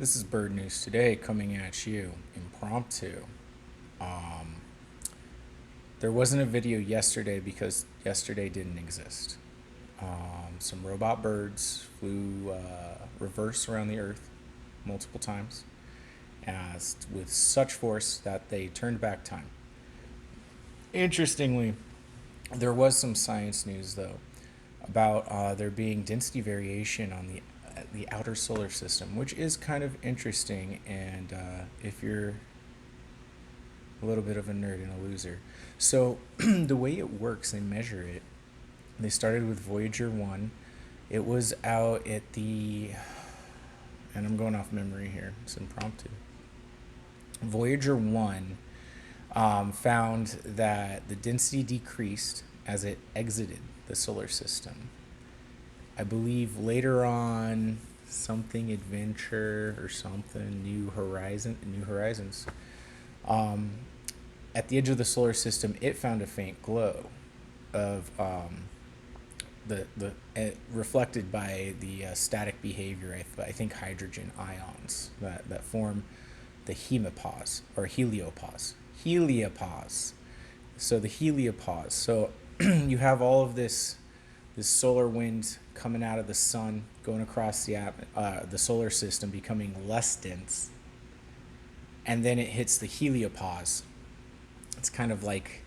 This is Bird News Today coming at you impromptu. Um, there wasn't a video yesterday because yesterday didn't exist. Some robot birds flew reverse around the Earth multiple times as with such force that they turned back time. Interestingly, there was some science news though about there being density variation on the outer solar system, which is kind of interesting. And if you're a little bit of a nerd and a loser, so the way it works, they measure it. They started with Voyager 1. It was out at the, and I'm going off memory here, it's impromptu. Voyager 1 found that the density decreased as it exited the solar system. I believe later on, something adventure or something new horizons. Um, at the edge of the solar system, it found a faint glow of reflected by the static behavior. I think hydrogen ions that form the hemipause or heliopause. Heliopause. So the heliopause. So you have all of this solar wind coming out of the sun, going across the solar system, becoming less dense, and then it hits the heliopause. It's kind of like,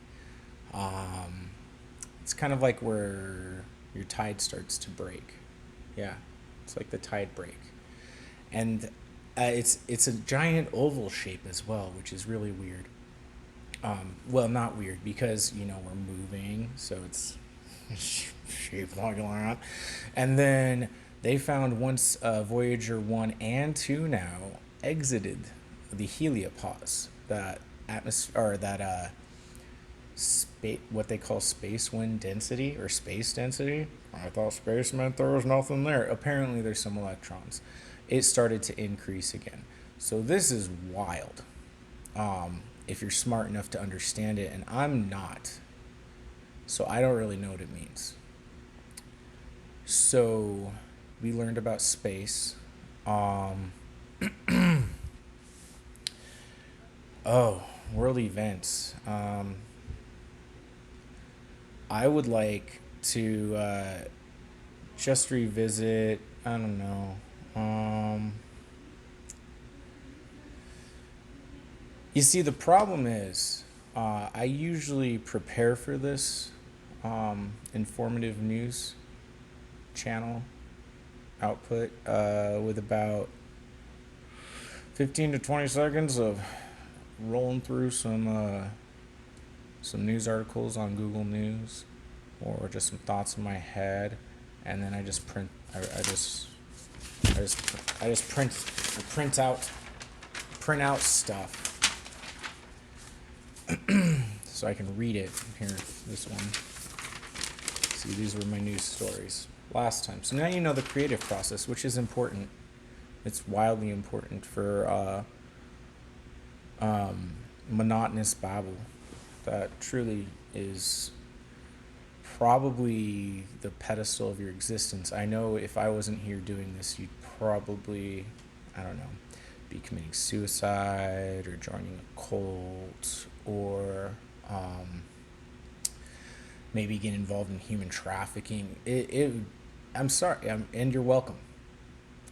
where your tide starts to break. Yeah, it's like the tide break, and it's a giant oval shape as well, which is really weird. Well, not weird because we're moving, so it's shaped like that. And then they found once Voyager 1 and 2 now exited the heliopause, that atmosphere, or that space, what they call space wind density or space density. I thought space meant there was nothing there. Apparently, there's some electrons. It started to increase again. So this is wild. If you're smart enough to understand it, and I'm not, so I don't really know what it means. So we learned about space. Oh, world events. I would like to just revisit. I don't know. You see, the problem is, I usually prepare for this informative news channel output with about 15 to 20 seconds of rolling through some news articles on Google News, or just some thoughts in my head, and then I just print. I just print out stuff so I can read it. Here, this one. See, these were my news stories last time. So now you know the creative process, which is important. It's wildly important for monotonous babble. That truly is probably the pedestal of your existence. I know if I wasn't here doing this, you'd probably, I don't know, be committing suicide or joining a cult, or maybe get involved in human trafficking. I'm sorry, and you're welcome.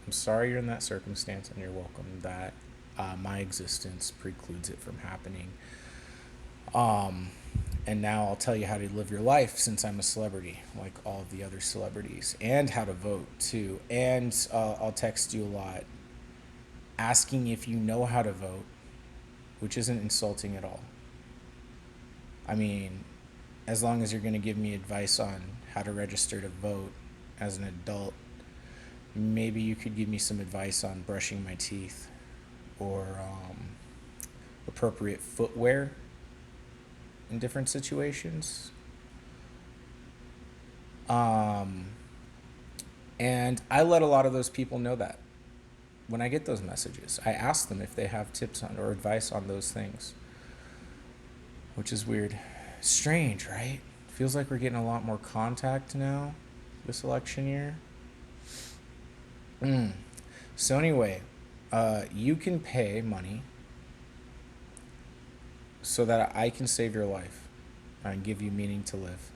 I'm sorry you're in that circumstance, and you're welcome that my existence precludes it from happening. And now I'll tell you how to live your life, since I'm a celebrity, like all of the other celebrities, and how to vote too. And I'll text you a lot, asking if you know how to vote, which isn't insulting at all. I mean, as long as you're going to give me advice on how to register to vote as an adult, maybe you could give me some advice on brushing my teeth, or appropriate footwear in different situations. And I let a lot of those people know that when I get those messages. I ask them if they have tips on or advice on those things, which is weird. Strange, right? Feels like we're getting a lot more contact now this election year. So anyway, You can pay money so that I can save your life and give you meaning to live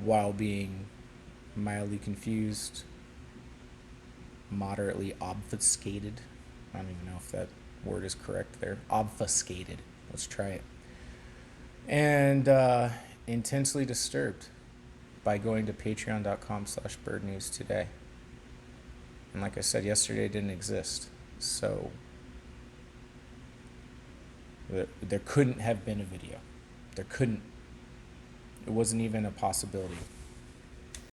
while being mildly confused, moderately obfuscated. I don't even know if that word is correct there. Obfuscated. Let's try it. And intensely disturbed by going to patreon.com/birdnewstoday. And like I said, yesterday didn't exist. So there couldn't have been a video. There couldn't. It wasn't even a possibility.